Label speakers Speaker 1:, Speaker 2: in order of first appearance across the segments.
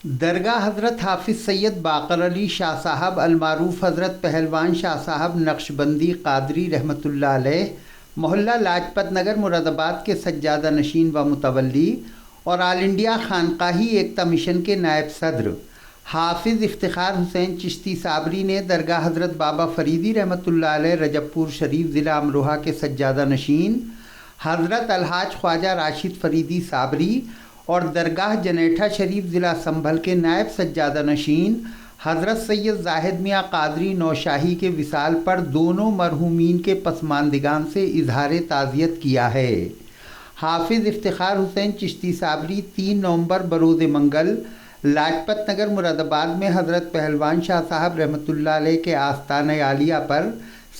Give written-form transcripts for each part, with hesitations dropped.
Speaker 1: درگاہ حضرت حافظ سید باقر علی شاہ صاحب المعروف حضرت پہلوان شاہ صاحب نقشبندی قادری رحمۃ اللہ علیہ محلہ لاجپت نگر مراد آباد کے سجادہ نشین و متولی اور آل انڈیا خانقاہی ایکتا مشن کے نائب صدر حافظ افتخار حسین چشتی صابری نے درگاہ حضرت بابا فریدی رحمۃ اللہ علیہ رجب پور شریف ضلع امروہہ کے سجادہ نشین حضرت الحاج خواجہ راشد فریدی صابری اور درگاہ جنیٹھا شریف ضلع سنبھل کے نائب سجادہ نشین حضرت سید زاہد میاں قادری نوشاہی کے وصال پر دونوں مرحومین کے پسماندگان سے اظہار تعزیت کیا ہے۔ حافظ افتخار حسین چشتی صابری 3 نومبر بروز منگل لاجپت نگر مراد آباد میں حضرت پہلوان شاہ صاحب رحمۃ اللہ علیہ کے آستانہ عالیہ پر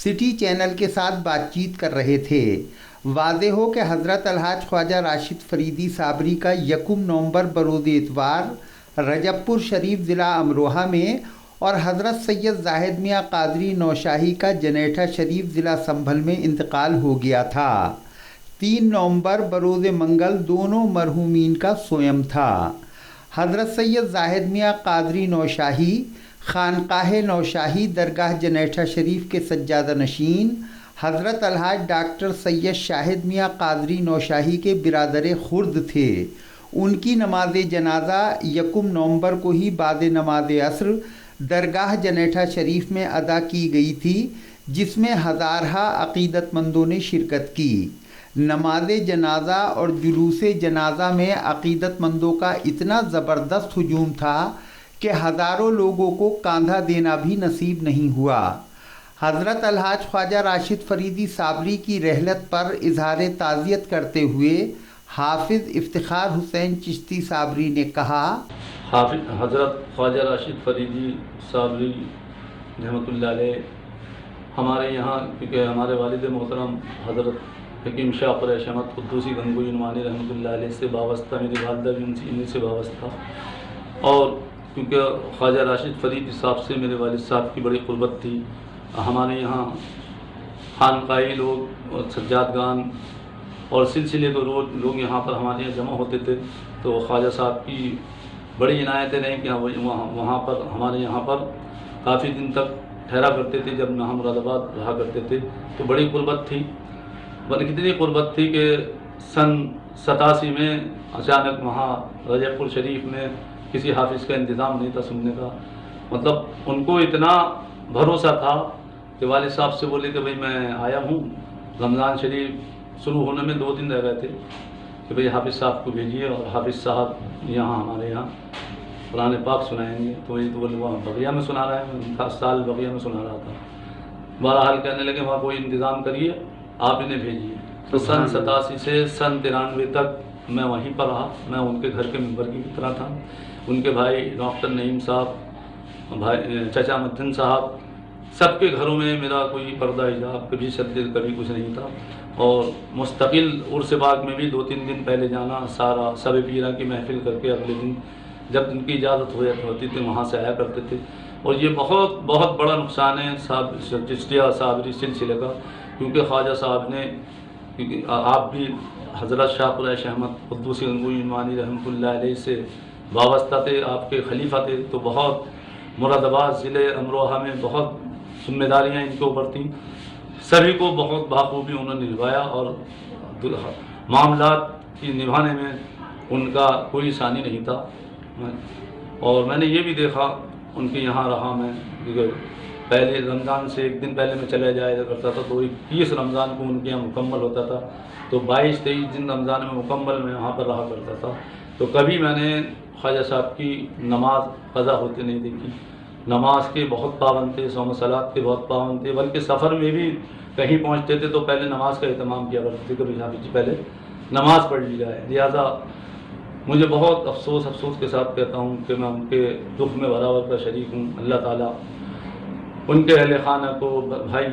Speaker 1: سٹی چینل کے ساتھ بات چیت کر رہے تھے۔ واضح ہو کہ حضرت الحاج خواجہ راشد فریدی صابری کا 1 نومبر بروز اتوار رجب پور شریف ضلع امروہہ میں اور حضرت سید زاہد میاں قادری نوشاہی کا جنیٹھا شریف ضلع سنبھل میں انتقال ہو گیا تھا۔ 3 نومبر بروز منگل دونوں مرحومین کا سوئم تھا۔ حضرت سید زاہد میاں قادری نوشاہی خانقاہ نوشاہی درگاہ جنیٹھا شریف کے سجادہ نشین حضرت الحاج ڈاکٹر سید شاہد میاں قادری نوشاہی کے برادر خرد تھے۔ ان کی نماز جنازہ 1 نومبر کو ہی بعد نماز عصر درگاہ جنیٹھا شریف میں ادا کی گئی تھی، جس میں ہزارہا عقیدت مندوں نے شرکت کی۔ نماز جنازہ اور جلوس جنازہ میں عقیدت مندوں کا اتنا زبردست ہجوم تھا کہ ہزاروں لوگوں کو کاندھا دینا بھی نصیب نہیں ہوا۔ حضرت الحاج خواجہ راشد فریدی صابری کی رحلت پر اظہار تعزیت کرتے ہوئے حافظ افتخار حسین چشتی صابری نے کہا،
Speaker 2: حضرت خواجہ راشد فریدی صابری رحمۃ اللہ علیہ ہمارے یہاں، کیونکہ ہمارے والد محترم حضرت حکیم شاہ قریش احمد قدوسی گنگوئی نعمانی رحمۃ اللہ علیہ سے وابستہ، میری والدہ بھی انہیں سے وابستہ، اور کیونکہ خواجہ راشد فریدی صاحب سے میرے والد صاحب کی بڑی قربت تھی، ہمارے یہاں خانقاہی لوگ اور سجادگان اور سلسلے کو لوگ یہاں پر ہمارے یہاں جمع ہوتے تھے، تو خواجہ صاحب کی بڑی عنایتیں رہیں کہ وہاں پر ہمارے یہاں پر کافی دن تک ٹھہرا کرتے تھے۔ جب ہم مراد آباد رہا کرتے تھے تو بڑی قربت تھی، بلکہ اتنی قربت تھی کہ سن 87 میں اچانک وہاں رجب پور شریف میں کسی حافظ کا انتظام نہیں تھا سننے کا، مطلب ان کو اتنا بھروسہ تھا کہ والد صاحب سے بولے کہ بھئی میں آیا ہوں، رمضان شریف شروع ہونے میں 2 دن رہ گئے تھے کہ بھئی حافظ صاحب کو بھیجیے، اور حافظ صاحب یہاں ہمارے یہاں قرآن پاک سنائیں گے۔ تو یہ تو بولے وہاں بقیہ میں سنا رہا ہے، خاص سال بقیہ میں سنا رہا تھا۔ بہرحال کہنے لگے وہاں کوئی انتظام کریے، آپ انہیں بھیجیے۔ تو سن 87 سے سن 93 تک میں وہیں پر رہا، میں ان کے گھر کے ممبر کی طرح تھا۔ ان کے بھائی ڈاکٹر نعیم صاحب، بھائی چچا مدن صاحب، سب کے گھروں میں میرا کوئی پردہ حجاب کبھی شدید کبھی کچھ نہیں تھا، اور مستقل عرس پاک میں بھی 2-3 دن پہلے جانا، سارا سب پیرا کی محفل کر کے اگلے دن جب ان کی اجازت ہوتی تھی وہاں سے آیا کرتے تھے۔ اور یہ بہت بہت بڑا نقصان ہے چشتیہ صابری سلسلے کا، کیونکہ خواجہ صاحب نے، کیونکہ آپ بھی حضرت شاہ قریش احمد قدوسی گنگوئی نعمانی رحمۃ اللہ علیہ سے وابستہ تھے، آپ کے خلیفہ تھے، تو بہت مراد آباد ضلع امروہہ میں بہت ذمہ داریاں ان کے اوپر تھیں، سبھی کو بہت بخوبی انہوں نے نبھایا، اور معاملات کی نبھانے میں ان کا کوئی ثانی نہیں تھا۔ اور میں نے یہ بھی دیکھا ان کے یہاں رہا میں، کیونکہ پہلے رمضان سے 1 دن پہلے میں چلا جایا کرتا تھا، تو 21 رمضان کو ان کے یہاں مکمل ہوتا تھا، تو 22-23 دن رمضان میں مکمل میں وہاں پر رہا کرتا تھا۔ تو کبھی میں نے خواجہ صاحب کی نماز قضا ہوتے نہیں دیکھی، نماز کے بہت پابند تھے، صوم و صلات کے بہت پابند تھے، بلکہ سفر میں بھی کہیں پہنچتے تھے تو پہلے نماز کا اہتمام کیا کرتے تھے کہ بھائی حافظ جی پہلے نماز پڑھ لی جائے۔ لہٰذا مجھے بہت افسوس کے ساتھ کہتا ہوں کہ میں ان کے دکھ میں برابر کا شریک ہوں۔ اللہ تعالیٰ ان کے اہل خانہ کو، بھائی،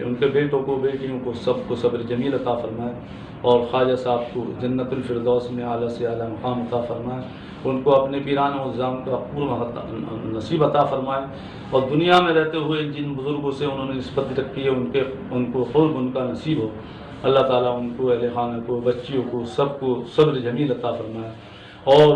Speaker 2: ان کے بیٹوں کو، بیٹیوں کو، سب کو صبر جمیل عطا فرمائے، اور خواجہ صاحب کو جنت الفردوس میں اعلیٰ سے اعلیٰ مقام عطا فرمائے، ان کو اپنے پیران و الزام کا پورا نصیب عطا فرمائے، اور دنیا میں رہتے ہوئے جن بزرگوں سے انہوں نے نسبت رکھی ہے ان کو قرب ان کا نصیب ہو۔ اللہ تعالیٰ ان کو، اہل خانہ کو، بچیوں کو، سب کو صبر جمیل عطا فرمائے، اور